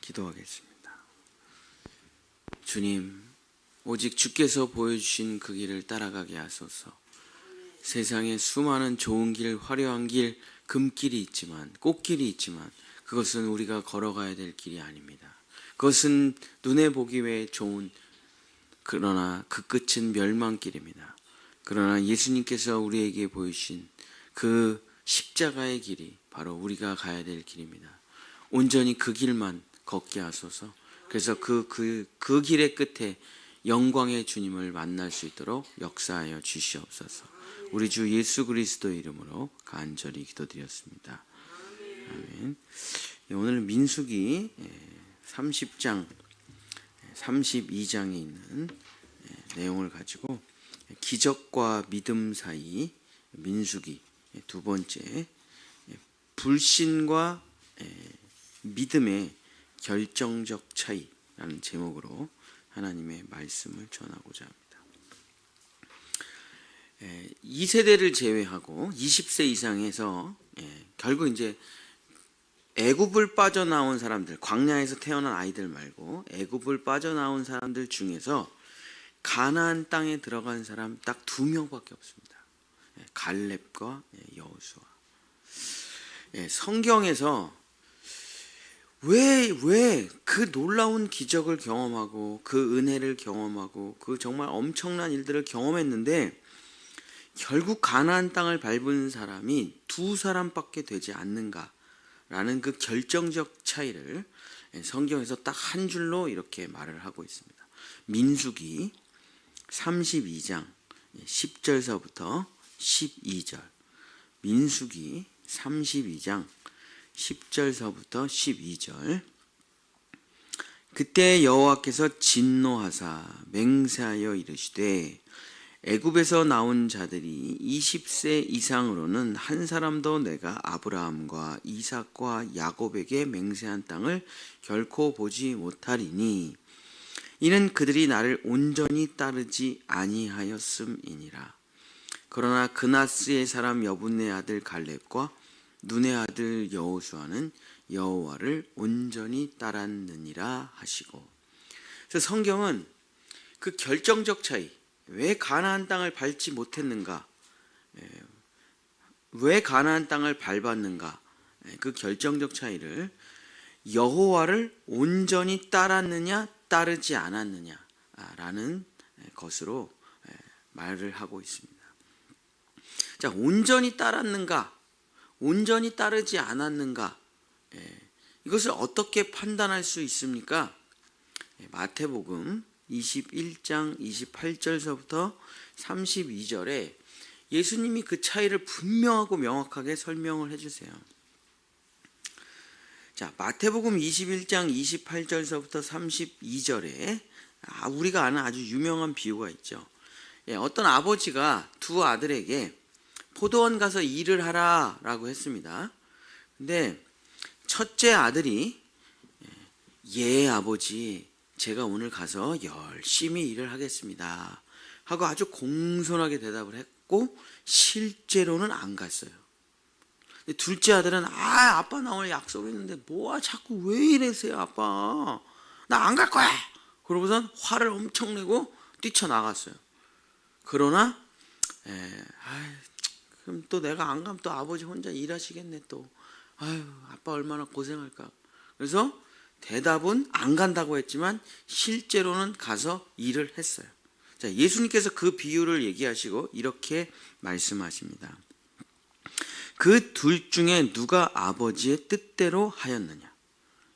기도하겠습니다. 주님, 오직 주께서 보여주신 그 길을 따라가게 하소서. 세상에 수많은 좋은 길, 화려한 길, 금길이 있지만, 꽃길이 있지만 그것은 우리가 걸어가야 될 길이 아닙니다. 그것은 눈에 보기 외에 좋은, 그러나 그 끝은 멸망길입니다. 그러나 예수님께서 우리에게 보이신 그 십자가의 길이 바로 우리가 가야 될 길입니다. 온전히 그 길만 걷게 하소서. 그래서 그 길의 끝에 영광의 주님을 만날 수 있도록 역사하여 주시옵소서. 우리 주 예수 그리스도의 이름으로 간절히 기도드렸습니다. 아멘. 오늘 민수기 30장 32장에 있는 내용을 가지고 기적과 믿음 사이 민수기 두 번째, 불신과 믿음의 결정적 차이라는 제목으로 하나님의 말씀을 전하고자 합니다. 2세대를 제외하고 20세 이상에서 결국 이제 애굽을 빠져나온 사람들, 광야에서 태어난 아이들 말고 애굽을 빠져나온 사람들 중에서 가나안 땅에 들어간 사람 딱 2명밖에 없습니다. 갈렙과 여호수아. 성경에서 왜 그 놀라운 기적을 경험하고 그 은혜를 경험하고 그 정말 엄청난 일들을 경험했는데 결국 가나안 땅을 밟은 사람이 2사람밖에 되지 않는가라는 그 결정적 차이를 성경에서 딱 한 줄로 이렇게 말을 하고 있습니다. 민수기 32장 10절서부터 12절. 민수기 32장 10절서부터 12절. 그때 여호와께서 진노하사 맹세하여 이르시되 애굽에서 나온 자들이 20세 이상으로는 한 사람도 내가 아브라함과 이삭과 야곱에게 맹세한 땅을 결코 보지 못하리니 이는 그들이 나를 온전히 따르지 아니하였음이니라. 그러나 그나스의 사람 여분의 아들 갈렙과 눈의 아들 여호수아는 여호와를 온전히 따랐느니라 하시고. 그래서 성경은 그 결정적 차이, 왜 가나안 땅을 밟지 못했는가, 왜 가나안 땅을 밟았는가, 그 결정적 차이를 여호와를 온전히 따랐느냐 따르지 않았느냐라는 것으로 말을 하고 있습니다. 자, 온전히 따랐는가, 온전히 따르지 않았는가, 이것을 어떻게 판단할 수 있습니까? 마태복음 21장 28절서부터 32절에 예수님이 그 차이를 분명하고 명확하게 설명을 해주세요. 자, 마태복음 21장 28절서부터 32절에 우리가 아는 아주 유명한 비유가 있죠. 어떤 아버지가 2 아들에게 포도원 가서 일을 하라 라고 했습니다. 근데 첫째 아들이 예 아버지, 제가 오늘 가서 열심히 일을 하겠습니다 하고 아주 공손하게 대답을 했고 실제로는 안 갔어요. 근데 둘째 아들은 아빠 나 오늘 약속 있는데 뭐야 자꾸 왜 이러세요 아빠, 나 안 갈 거야 그러고선 화를 엄청 내고 뛰쳐나갔어요. 그러나 그럼 또 내가 안 가면 또 아버지 혼자 일하시겠네, 또 아빠 얼마나 고생할까. 그래서 대답은 안 간다고 했지만 실제로는 가서 일을 했어요. 자, 예수님께서 그 비유를 얘기하시고 이렇게 말씀하십니다. 그 둘 중에 누가 아버지의 뜻대로 하였느냐?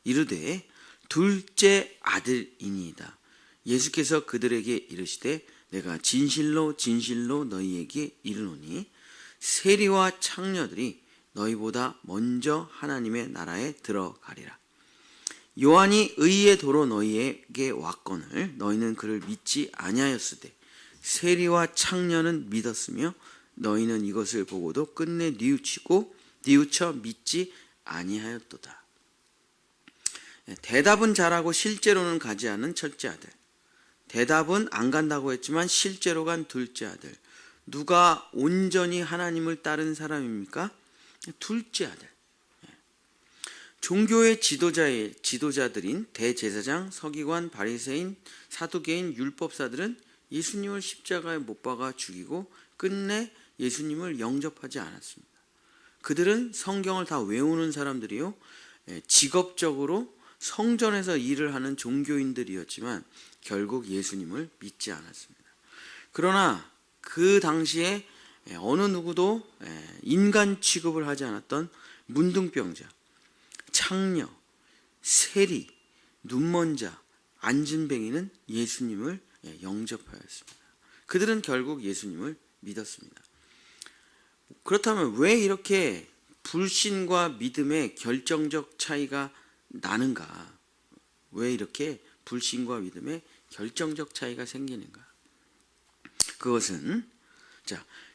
이르되 둘째 아들이니이다. 예수께서 그들에게 이르시되 내가 진실로 진실로 너희에게 이르노니 세리와 창녀들이 너희보다 먼저 하나님의 나라에 들어가리라. 요한이 의의 도로 너희에게 왔거늘 너희는 그를 믿지 아니하였으되 세리와 창녀는 믿었으며 너희는 이것을 보고도 끝내 뉘우쳐 믿지 아니하였도다. 대답은 잘하고 실제로는 가지 않은 첫째 아들, 대답은 안 간다고 했지만 실제로 간 둘째 아들. 누가 온전히 하나님을 따른 사람입니까? 둘째 아들. 종교의 지도자들인 대제사장, 서기관, 바리새인, 사두개인, 율법사들은 예수님을 십자가에 못 박아 죽이고 끝내 예수님을 영접하지 않았습니다. 그들은 성경을 다 외우는 사람들이요, 직업적으로 성전에서 일을 하는 종교인들이었지만 결국 예수님을 믿지 않았습니다. 그러나 그 당시에 어느 누구도 인간 취급을 하지 않았던 문둥병자, 창녀, 세리, 눈먼 자, 안진뱅이는 예수님을 영접하였습니다. 그들은 결국 예수님을 믿었습니다. 그렇다면 왜 이렇게 불신과 믿음의 결정적 차이가 나는가? 왜 이렇게 불신과 믿음의 결정적 차이가 생기는가? 그것은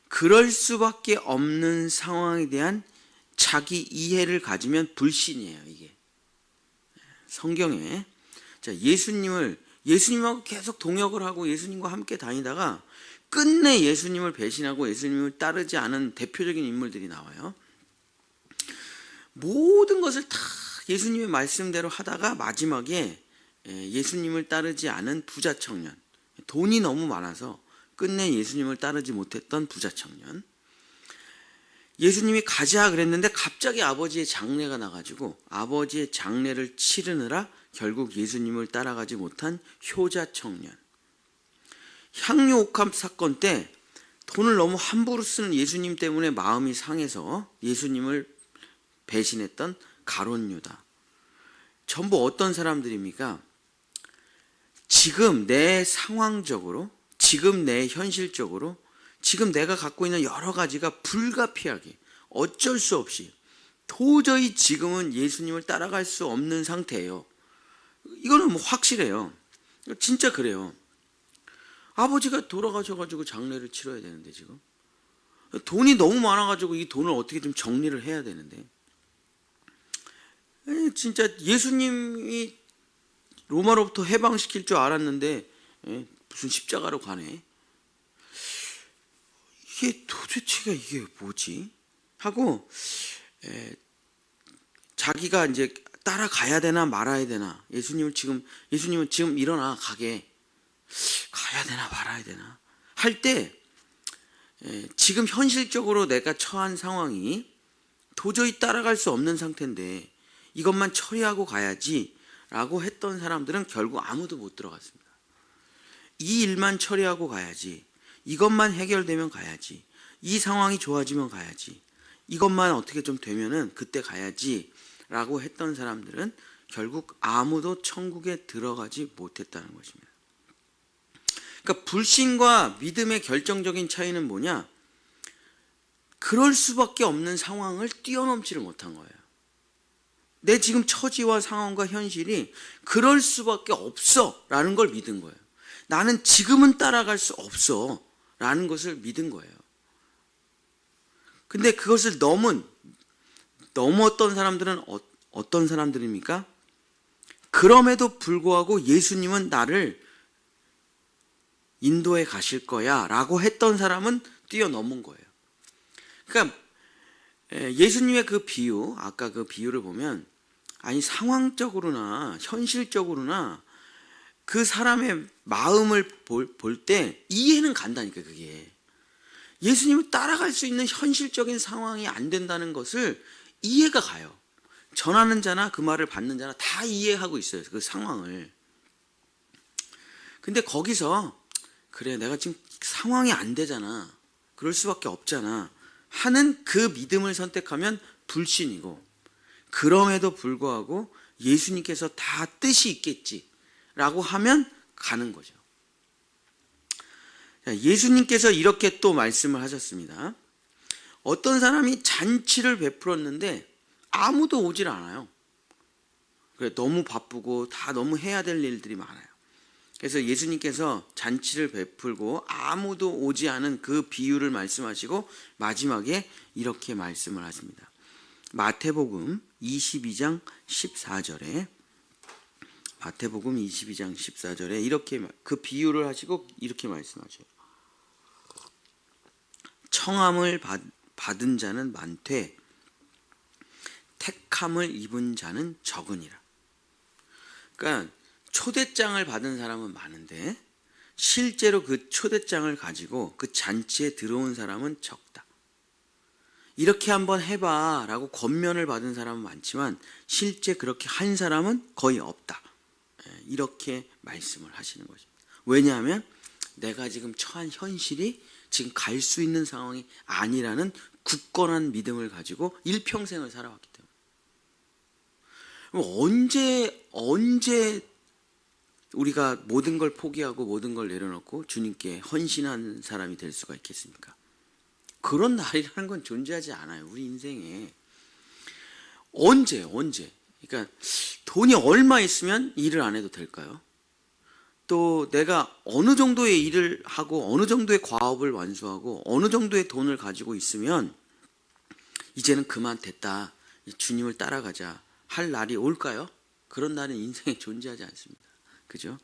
그럴 수밖에 없는 상황에 대한 자기 이해를 가지면 불신이에요. 이게 성경에 예수님하고 계속 동역을 하고 예수님과 함께 다니다가 끝내 예수님을 배신하고 예수님을 따르지 않은 대표적인 인물들이 나와요. 모든 것을 다 예수님의 말씀대로 하다가 마지막에 예수님을 따르지 않은 부자 청년, 돈이 너무 많아서 끝내 예수님을 따르지 못했던 부자 청년, 예수님이 가자 그랬는데 갑자기 아버지의 장례가 나가지고 아버지의 장례를 치르느라 결국 예수님을 따라가지 못한 효자 청년, 향유 옥합 사건 때 돈을 너무 함부로 쓰는 예수님 때문에 마음이 상해서 예수님을 배신했던 가룟 유다. 전부 어떤 사람들입니까? 지금 내 상황적으로, 지금 내 현실적으로, 지금 내가 갖고 있는 여러 가지가 불가피하게 어쩔 수 없이 도저히 지금은 예수님을 따라갈 수 없는 상태예요. 이거는 확실해요. 진짜 그래요. 아버지가 돌아가셔가지고 장례를 치러야 되는데 지금 돈이 너무 많아가지고 이 돈을 어떻게 좀 정리를 해야 되는데, 진짜 예수님이 로마로부터 해방시킬 줄 알았는데 무슨 십자가로 가네. 이게 도대체가 이게 뭐지? 하고 자기가 이제 따라가야 되나 말아야 되나, 예수님은 지금 일어나 가야 되나 말아야 되나 할 때 지금 현실적으로 내가 처한 상황이 도저히 따라갈 수 없는 상태인데 이것만 처리하고 가야지 라고 했던 사람들은 결국 아무도 못 들어갔습니다. 이 일만 처리하고 가야지, 이것만 해결되면 가야지, 이 상황이 좋아지면 가야지, 이것만 어떻게 좀 되면은 그때 가야지 라고 했던 사람들은 결국 아무도 천국에 들어가지 못했다는 것입니다. 그러니까 불신과 믿음의 결정적인 차이는 뭐냐? 그럴 수밖에 없는 상황을 뛰어넘지를 못한 거예요. 내 지금 처지와 상황과 현실이 그럴 수밖에 없어 라는 걸 믿은 거예요. 나는 지금은 따라갈 수 없어 라는 것을 믿은 거예요. 근데 그것을 넘었던 사람들은 어떤 사람들입니까? 그럼에도 불구하고 예수님은 나를 인도에 가실 거야 라고 했던 사람은 뛰어넘은 거예요. 그러니까 예수님의 그 비유, 아까 그 비유를 보면 상황적으로나 현실적으로나 그 사람의 마음을 볼 때 이해는 간다니까. 그게 예수님을 따라갈 수 있는 현실적인 상황이 안 된다는 것을 이해가 가요. 전하는 자나 그 말을 받는 자나 다 이해하고 있어요, 그 상황을. 근데 거기서 그래, 내가 지금 상황이 안 되잖아, 그럴 수밖에 없잖아 하는 그 믿음을 선택하면 불신이고, 그럼에도 불구하고 예수님께서 다 뜻이 있겠지라고 하면 가는 거죠. 예수님께서 이렇게 또 말씀을 하셨습니다. 어떤 사람이 잔치를 베풀었는데 아무도 오질 않아요. 그래, 너무 바쁘고 다 너무 해야 될 일들이 많아요. 그래서 예수님께서 잔치를 베풀고 아무도 오지 않은 그 비유를 말씀하시고 마지막에 이렇게 말씀을 하십니다. 마태복음 22장 14절에 이렇게 그 비유를 하시고 이렇게 말씀하셔요. 청함을 받은 자는 많되 택함을 입은 자는 적으니라. 그러니까 초대장을 받은 사람은 많은데 실제로 그 초대장을 가지고 그 잔치에 들어온 사람은 적다. 이렇게 한번 해봐 라고 권면을 받은 사람은 많지만 실제 그렇게 한 사람은 거의 없다. 이렇게 말씀을 하시는 것입니다. 왜냐하면 내가 지금 처한 현실이 지금 갈 수 있는 상황이 아니라는 굳건한 믿음을 가지고 일평생을 살아왔기 때문에. 언제 우리가 모든 걸 포기하고 모든 걸 내려놓고 주님께 헌신한 사람이 될 수가 있겠습니까? 그런 날이라는 건 존재하지 않아요. 우리 인생에. 언제? 그러니까 돈이 얼마 있으면 일을 안 해도 될까요? 또 내가 어느 정도의 일을 하고 어느 정도의 과업을 완수하고 어느 정도의 돈을 가지고 있으면 이제는 그만 됐다. 주님을 따라가자 할 날이 올까요? 그런 날은 인생에 존재하지 않습니다. 그죠?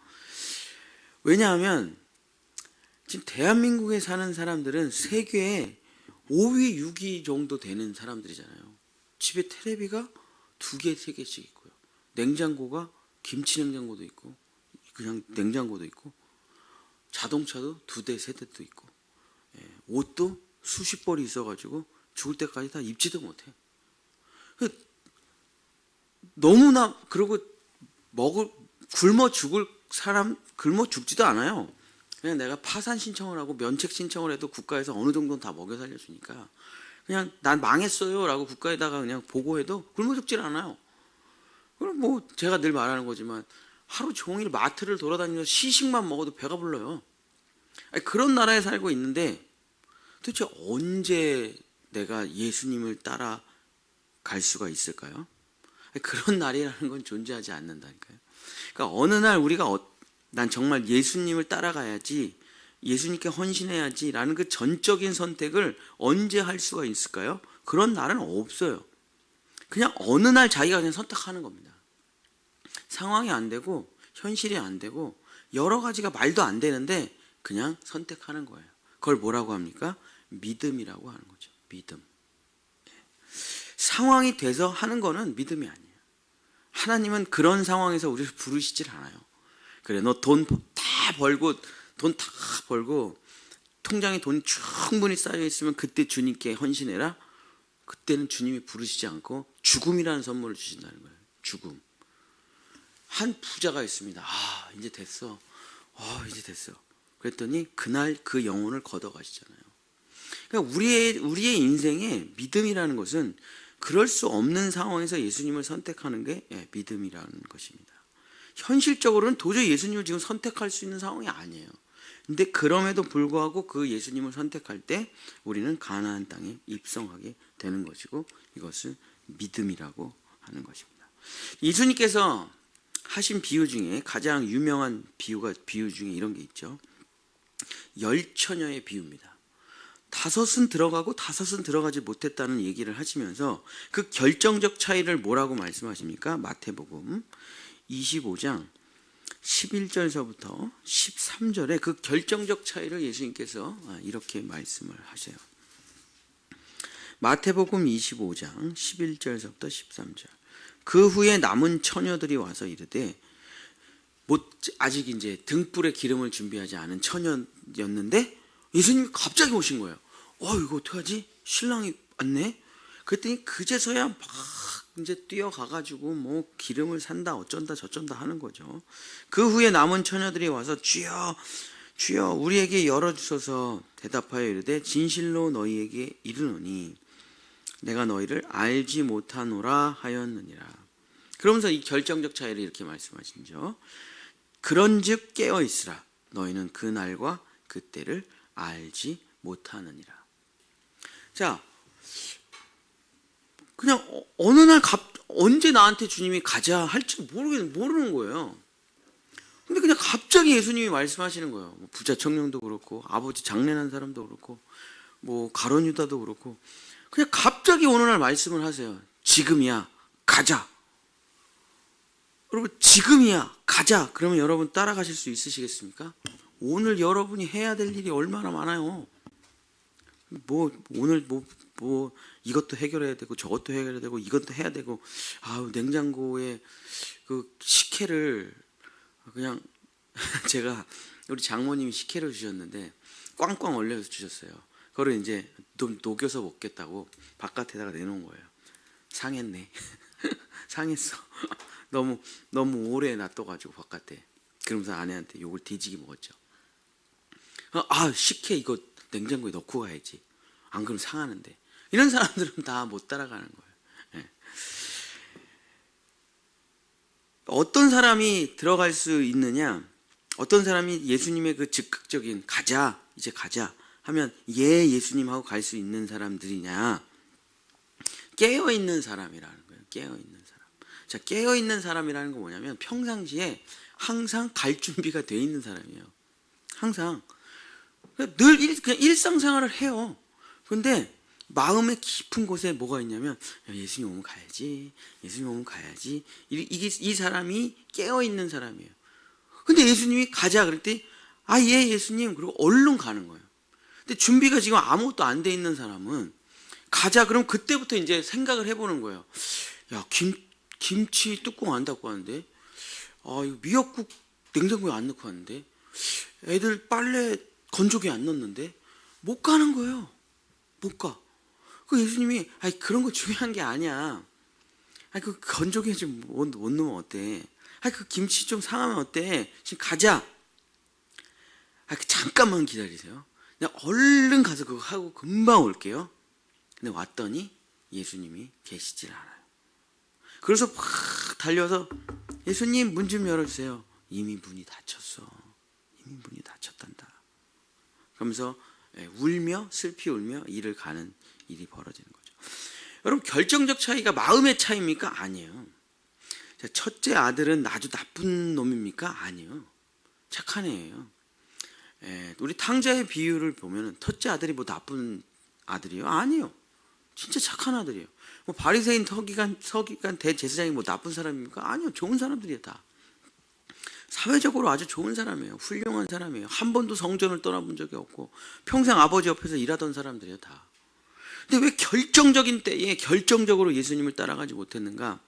왜냐하면 지금 대한민국에 사는 사람들은 세계에 5위, 6위 정도 되는 사람들이잖아요. 집에 테레비가 2개, 3개씩 있고요. 냉장고가 김치 냉장고도 있고 그냥 냉장고도 있고 자동차도 2대, 3대도 있고 옷도 수십 벌이 있어가지고 죽을 때까지 다 입지도 못해. 너무나 그러고 굶어 죽을 사람 굶어 죽지도 않아요. 그냥 내가 파산 신청을 하고 면책 신청을 해도 국가에서 어느 정도는 다 먹여 살려주니까 그냥 난 망했어요 라고 국가에다가 그냥 보고해도 굶어 죽질 않아요. 그럼 뭐 제가 늘 말하는 거지만 하루 종일 마트를 돌아다니면서 시식만 먹어도 배가 불러요. 그런 나라에 살고 있는데 도대체 언제 내가 예수님을 따라갈 수가 있을까요? 그런 날이라는 건 존재하지 않는다니까요. 그러니까 어느 날 우리가 난 정말 예수님을 따라가야지, 예수님께 헌신해야지 라는 그 전적인 선택을 언제 할 수가 있을까요? 그런 날은 없어요. 그냥 어느 날 자기가 그냥 선택하는 겁니다. 상황이 안 되고 현실이 안 되고 여러 가지가 말도 안 되는데 그냥 선택하는 거예요. 그걸 뭐라고 합니까? 믿음이라고 하는 거죠. 믿음. 상황이 돼서 하는 거는 믿음이 아니에요. 하나님은 그런 상황에서 우리를 부르시질 않아요. 그래, 너 돈 다 벌고 통장에 돈 충분히 쌓여 있으면 그때 주님께 헌신해라. 그때는 주님이 부르시지 않고 죽음이라는 선물을 주신다는 거예요. 죽음. 한 부자가 있습니다. 이제 됐어. 이제 됐어. 그랬더니 그날 그 영혼을 걷어가시잖아요. 그러니까 우리의 인생에 믿음이라는 것은 그럴 수 없는 상황에서 예수님을 선택하는 게 믿음이라는 것입니다. 현실적으로는 도저히 예수님을 지금 선택할 수 있는 상황이 아니에요. 근데 그럼에도 불구하고 그 예수님을 선택할 때 우리는 가나안 땅에 입성하게 되는 것이고 이것을 믿음이라고 하는 것입니다. 예수님께서 하신 비유 중에 가장 유명한 비유 중에 이런 게 있죠. 열처녀의 비유입니다. 5은 들어가고 5은 들어가지 못했다는 얘기를 하시면서 그 결정적 차이를 뭐라고 말씀하십니까? 마태복음 25장 11절서부터 13절에 그 결정적 차이를 예수님께서 이렇게 말씀을 하세요. 마태복음 25장 11절서부터 13절. 그 후에 남은 처녀들이 와서 이르되 아직 이제 등불에 기름을 준비하지 않은 처녀였는데 예수님이 갑자기 오신 거예요. 이거 어떡하지? 신랑이 왔네? 그랬더니 그제서야 막 이제 뛰어가가지고 뭐 기름을 산다 어쩐다 저쩐다 하는 거죠. 그 후에 남은 처녀들이 와서 주여 주여 우리에게 열어주소서 대답하여 이르되 진실로 너희에게 이르노니 내가 너희를 알지 못하노라 하였느니라. 그러면서 이 결정적 차이를 이렇게 말씀하시죠. 그런즉 깨어 있으라 너희는 그 날과 그 때를 알지 못하느니라. 자, 그냥 어느 날 언제 나한테 주님이 가자 할지 모르는 거예요. 근데 그냥 갑자기 예수님이 말씀하시는 거예요. 뭐 부자 청년도 그렇고 아버지 장례난 사람도 그렇고 뭐 가룟 유다도 그렇고 그냥 갑자기 어느 날 말씀을 하세요. 지금이야 가자. 여러분 지금이야 가자. 그러면 여러분 따라가실 수 있으시겠습니까? 오늘 여러분이 해야 될 일이 얼마나 많아요. 오늘 뭐 이것도 해결해야 되고 저것도 해결해야 되고 이것도 해야 되고, 냉장고에 그 식혜를 그냥 제가 우리 장모님이 식혜를 주셨는데 꽝꽝 얼려서 주셨어요. 그거를 이제 녹여서 먹겠다고 바깥에다가 내놓은 거예요. 상했네. 상했어. 너무 오래 놔둬가지고 바깥에. 그러면서 아내한테 욕을 뒤지게 먹었죠. 식혜 이거 냉장고에 넣고 가야지. 안 그러면 상하는데. 이런 사람들은 다 못 따라가는 거예요. 네. 어떤 사람이 들어갈 수 있느냐? 어떤 사람이 예수님의 그 즉각적인 이제 가자 하면 예수님하고 갈 수 있는 사람들이냐? 깨어있는 사람이라는 거예요. 깨어있는 사람. 자, 깨어있는 사람이라는 건 뭐냐면 평상시에 항상 갈 준비가 돼 있는 사람이에요. 항상. 늘 그냥 일상생활을 해요. 그런데 마음의 깊은 곳에 뭐가 있냐면 예수님 오면 가야지. 예수님 오면 가야지. 이 사람이 깨어있는 사람이에요. 근데 예수님이 가자 그럴 때 예 예수님 그리고 얼른 가는 거예요. 근데 준비가 지금 아무것도 안 돼 있는 사람은 가자 그럼 그때부터 이제 생각을 해보는 거예요. 야, 김치 뚜껑 안 닫고 왔는데, 이거 미역국 냉장고에 안 넣고 왔는데, 애들 빨래 건조기에 안 넣었는데 못 가는 거예요. 못 가. 그 예수님이 그런 거 중요한 게 아니야. 그 건조기에 좀 못 넣으면 어때? 그 김치 좀 상하면 어때? 지금 가자. 잠깐만 기다리세요. 내가 얼른 가서 그거 하고 금방 올게요. 근데 왔더니 예수님이 계시질 않아요. 그래서 막 달려서 예수님 문 좀 열어주세요. 이미 문이 닫혔어. 이미 문이 닫혔단다. 그러면서 울며 슬피 울며 일을 가는 일이 벌어지는 거죠. 여러분 결정적 차이가 마음의 차이입니까? 아니에요. 첫째 아들은 아주 나쁜 놈입니까? 아니요. 착한 애예요. 우리 탕자의 비유를 보면 첫째 아들이 뭐 나쁜 아들이에요? 아니요. 진짜 착한 아들이에요. 뭐 바리새인 서기관 대제사장이 뭐 나쁜 사람입니까? 아니요. 좋은 사람들이에요. 다. 사회적으로 아주 좋은 사람이에요. 훌륭한 사람이에요. 한 번도 성전을 떠나본 적이 없고 평생 아버지 옆에서 일하던 사람들이에요. 다. 근데 왜 결정적인 때에 결정적으로 예수님을 따라가지 못했는가?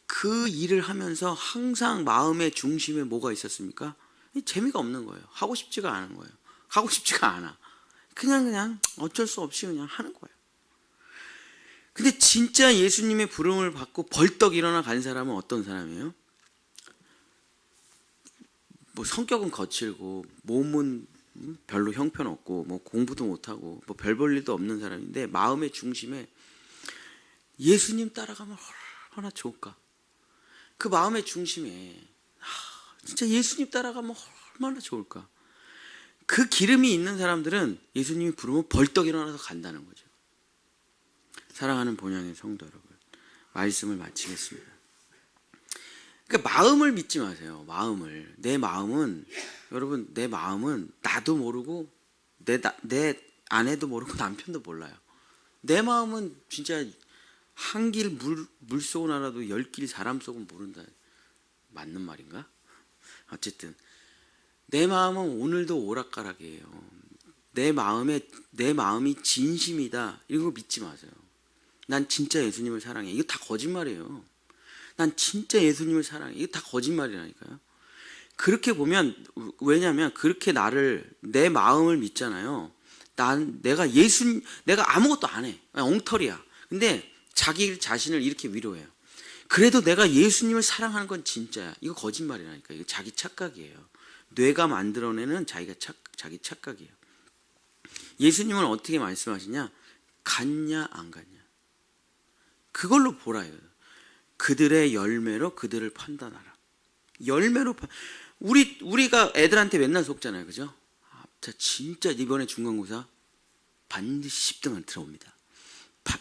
그 일을 하면서 항상 마음의 중심에 뭐가 있었습니까? 재미가 없는 거예요. 하고 싶지가 않은 거예요. 가고 싶지가 않아. 그냥 어쩔 수 없이 그냥 하는 거예요. 근데 진짜 예수님의 부름을 받고 벌떡 일어나 간 사람은 어떤 사람이에요? 뭐 성격은 거칠고 몸은 별로 형편없고 뭐 공부도 못하고 뭐 별 볼 일도 없는 사람인데 마음의 중심에 예수님 따라가면 얼마나 좋을까? 그 마음의 중심에 진짜 예수님 따라가면 얼마나 좋을까? 그 기름이 있는 사람들은 예수님이 부르면 벌떡 일어나서 간다는 거죠. 사랑하는 본향의 성도 여러분, 말씀을 마치겠습니다. 그러니까 마음을 믿지 마세요. 마음을. 내 마음은 나도 모르고 내 아내도 모르고 남편도 몰라요. 내 마음은 진짜 한 길 물 속은 알아도 10길 사람 속은 모른다. 맞는 말인가? 어쨌든 내 마음은 오늘도 오락가락이에요. 내 마음이 진심이다. 이런 거 믿지 마세요. 난 진짜 예수님을 사랑해. 이거 다 거짓말이에요. 난 진짜 예수님을 사랑해. 이거 다 거짓말이라니까요. 그렇게 보면, 왜냐면 그렇게 내 마음을 믿잖아요. 내가 아무것도 안 해. 엉터리야. 근데 자기 자신을 이렇게 위로해요. 그래도 내가 예수님을 사랑하는 건 진짜야. 이거 거짓말이라니까. 이거 자기 착각이에요. 뇌가 만들어내는 자기 착각이에요. 예수님은 어떻게 말씀하시냐? 갔냐 안 갔냐. 그걸로 보라요. 그들의 열매로 그들을 판단하라. 열매로 우리가 애들한테 맨날 속잖아요. 그죠? 진짜 이번에 중간고사 반드시 10등은 들어옵니다.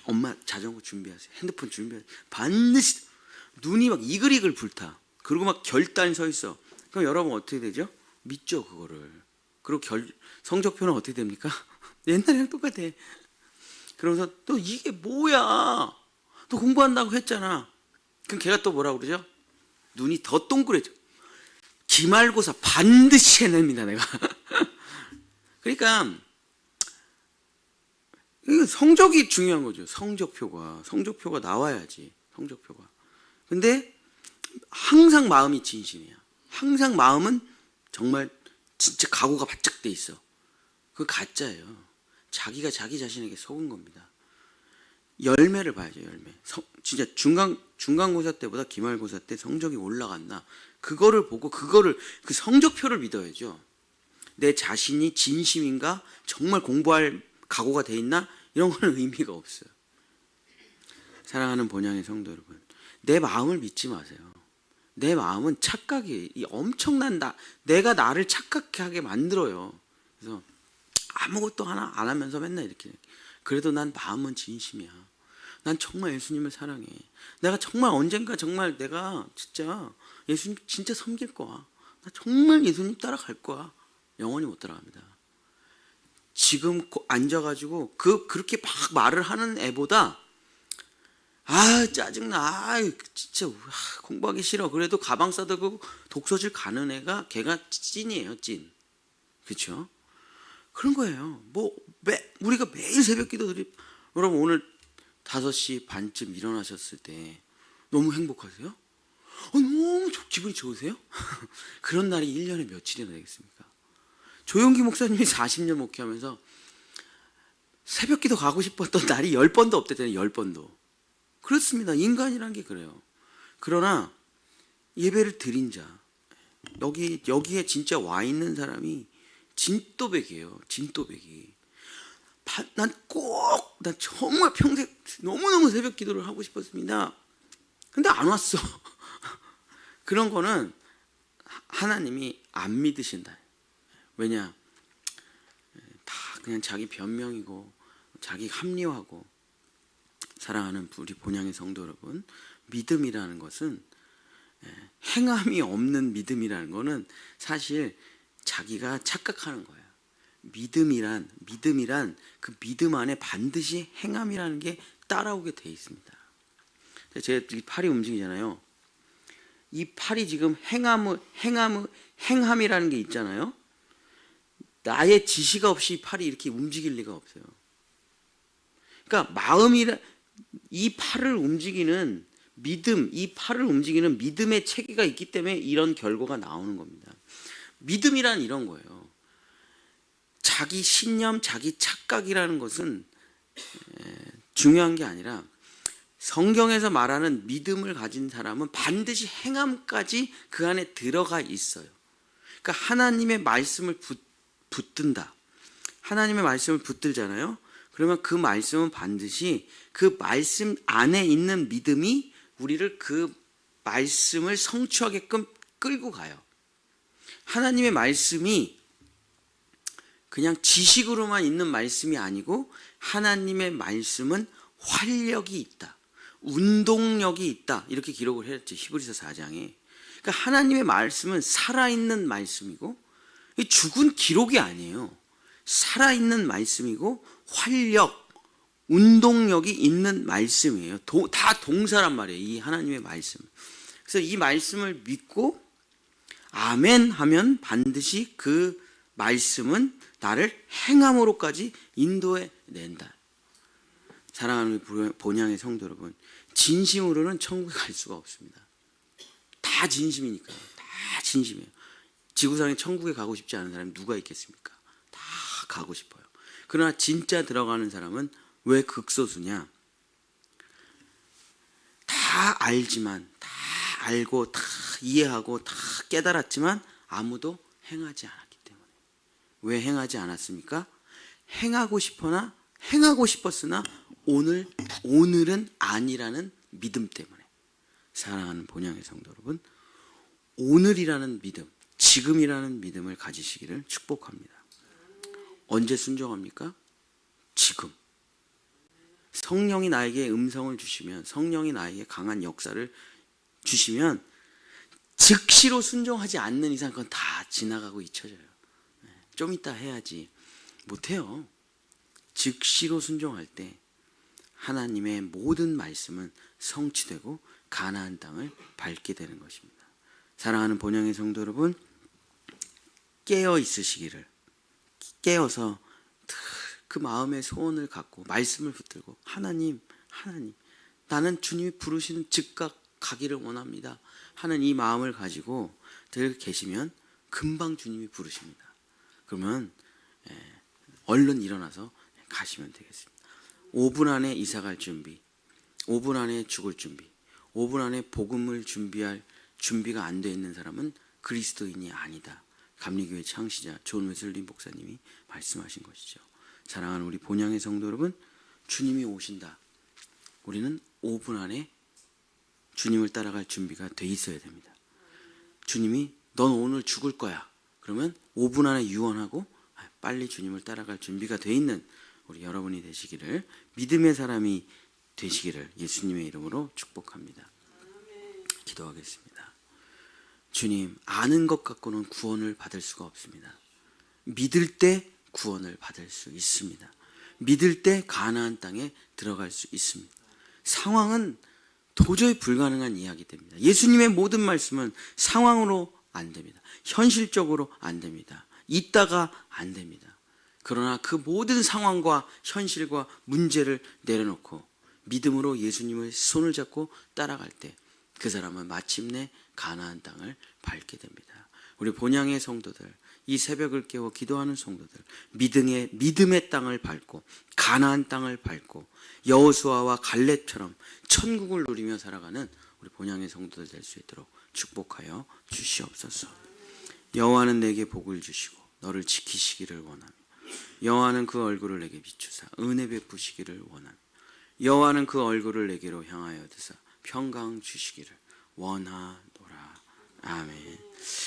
엄마 자전거 준비하세요. 핸드폰 준비하세요. 반드시. 눈이 막 이글이글 불타. 그리고 막 결단이 서 있어. 그럼 여러분 어떻게 되죠? 믿죠 그거를. 그리고 성적표는 어떻게 됩니까? 옛날이랑 똑같아. 그러면서 또 이게 뭐야? 또 공부한다고 했잖아. 그럼 걔가 또 뭐라고 그러죠? 눈이 더 동그래져. 기말고사 반드시 해냅니다 내가. 그러니까 이거 성적이 중요한 거죠. 성적표가 나와야지. 성적표가. 근데 항상 마음이 진심이야. 항상 마음은 정말 진짜 각오가 바짝 돼 있어. 그거 가짜예요. 자기가 자기 자신에게 속은 겁니다. 열매를 봐야죠. 열매. 진짜 중간고사 때보다 기말고사 때 성적이 올라갔나, 그거를 보고 그 성적표를 믿어야죠. 내 자신이 진심인가, 정말 공부할 각오가 돼 있나, 이런 거는 의미가 없어요. 사랑하는 본향의 성도 여러분, 내 마음을 믿지 마세요. 내 마음은 착각이에요. 이 엄청난 내가 나를 착각하게 하게 만들어요. 그래서 아무것도 하나 안 하면서 맨날 이렇게, 그래도 난 마음은 진심이야. 난 정말 예수님을 사랑해. 내가 정말 언젠가 정말 내가 진짜 예수님 진짜 섬길 거야. 나 정말 예수님 따라갈 거야. 영원히 못 따라갑니다. 지금 앉아가지고 그렇게 막 말을 하는 애보다, 짜증나, 진짜 공부하기 싫어, 그래도 가방 싸들고 독서실 가는 애가 걔가 찐이에요. 찐. 그렇죠? 그런 거예요. 우리가 매일 새벽 기도들이, 여러분 오늘 5시 반쯤 일어나셨을 때 너무 행복하세요? 너무 기분이 좋으세요? 그런 날이 1년에 며칠이나 되겠습니까? 조용기 목사님이 40년 목회하면서 새벽 기도 가고 싶었던 날이 10번도 없대잖아요. 10번도. 그렇습니다. 인간이란 게 그래요. 그러나 예배를 드린 자, 여기에 진짜 와 있는 사람이 진또백이에요. 진또백이. 난 정말 평생 너무너무 새벽 기도를 하고 싶었습니다. 근데 안 왔어. 그런 거는 하나님이 안 믿으신다. 왜냐? 다 그냥 자기 변명이고 자기 합리화고. 사랑하는 우리 본향의 성도 여러분, 믿음이라는 것은, 행함이 없는 믿음이라는 거는 사실 자기가 착각하는 거예요. 믿음이란 그 믿음 안에 반드시 행함이라는 게 따라오게 돼 있습니다. 제 팔이 움직이잖아요. 이 팔이 지금 행함이라는 게 있잖아요. 나의 지시가 없이 이 팔이 이렇게 움직일 리가 없어요. 그러니까 이 팔을 움직이는 믿음, 이 팔을 움직이는 믿음의 체계가 있기 때문에 이런 결과가 나오는 겁니다. 믿음이란 이런 거예요. 자기 신념, 자기 착각이라는 것은 중요한 게 아니라, 성경에서 말하는 믿음을 가진 사람은 반드시 행함까지 그 안에 들어가 있어요. 그러니까 하나님의 말씀을 붙든다. 하나님의 말씀을 붙들잖아요. 그러면 그 말씀은 반드시 그 말씀 안에 있는 믿음이 우리를 그 말씀을 성취하게끔 끌고 가요. 하나님의 말씀이 그냥 지식으로만 있는 말씀이 아니고, 하나님의 말씀은 활력이 있다, 운동력이 있다, 이렇게 기록을 했죠. 히브리서 4장에. 그러니까 하나님의 말씀은 살아있는 말씀이고, 죽은 기록이 아니에요. 살아있는 말씀이고 활력, 운동력이 있는 말씀이에요. 다 동사란 말이에요. 이 하나님의 말씀. 그래서 이 말씀을 믿고 아멘 하면 반드시 그 말씀은 나를 행함으로까지 인도해 낸다. 사랑하는 본향의 성도 여러분, 진심으로는 천국에 갈 수가 없습니다. 다 진심이니까요. 다 진심이에요. 지구상에 천국에 가고 싶지 않은 사람이 누가 있겠습니까? 다 가고 싶어요. 그러나 진짜 들어가는 사람은 왜 극소수냐? 다 알지만, 다 알고, 다 이해하고, 다 깨달았지만 아무도 행하지 않았기 때문에. 왜 행하지 않았습니까? 행하고 싶었으나 오늘은 아니라는 믿음 때문에. 사랑하는 본향의 성도 여러분, 오늘이라는 믿음, 지금이라는 믿음을 가지시기를 축복합니다. 언제 순종합니까? 지금. 성령이 나에게 음성을 주시면, 성령이 나에게 강한 역사를 주시면 즉시로 순종하지 않는 이상 그건 다 지나가고 잊혀져요. 좀 이따 해야지. 못해요. 즉시로 순종할 때 하나님의 모든 말씀은 성취되고 가나안 땅을 밟게 되는 것입니다. 사랑하는 본향의 성도 여러분, 깨어 있으시기를, 깨어서 그 마음의 소원을 갖고 말씀을 붙들고 하나님 나는 주님이 부르시는 즉각 가기를 원합니다 하는 이 마음을 가지고 늘 계시면 금방 주님이 부르십니다. 그러면 얼른 일어나서 가시면 되겠습니다. 5분 안에 이사 갈 준비, 5분 안에 죽을 준비, 5분 안에 복음을 준비할 준비가 안 돼 있는 사람은 그리스도인이 아니다. 감리교회 창시자 존 웨슬리 목사님이 말씀하신 것이죠. 사랑하는 우리 본향의 성도 여러분, 주님이 오신다. 우리는 5분 안에 주님을 따라갈 준비가 돼 있어야 됩니다. 주님이 넌 오늘 죽을 거야. 그러면 5분 안에 유언하고 빨리 주님을 따라갈 준비가 돼 있는 우리 여러분이 되시기를, 믿음의 사람이 되시기를 예수님의 이름으로 축복합니다. 기도하겠습니다. 주님, 아는 것 갖고는 구원을 받을 수가 없습니다. 믿을 때 구원을 받을 수 있습니다. 믿을 때 가나안 땅에 들어갈 수 있습니다. 상황은 도저히 불가능한 이야기입니다. 예수님의 모든 말씀은 상황으로 안 됩니다. 현실적으로 안 됩니다. 있다가 안 됩니다. 그러나 그 모든 상황과 현실과 문제를 내려놓고 믿음으로 예수님의 손을 잡고 따라갈 때 그 사람은 마침내 가나안 땅을 밟게 됩니다. 우리 본향의 성도들, 이 새벽을 깨워 기도하는 성도들, 믿음의 땅을 밟고 가나안 땅을 밟고 여호수아와 갈렙처럼 천국을 누리며 살아가는 우리 본향의 성도들 될 수 있도록 축복하여 주시옵소서. 여호와는 내게 복을 주시고 너를 지키시기를 원하며 여호와는 그 얼굴을 내게 비추사 은혜 베푸시기를 원하며 여호와는 그 얼굴을 내게로 향하여 드사 평강 주시기를 원하노라. 아멘.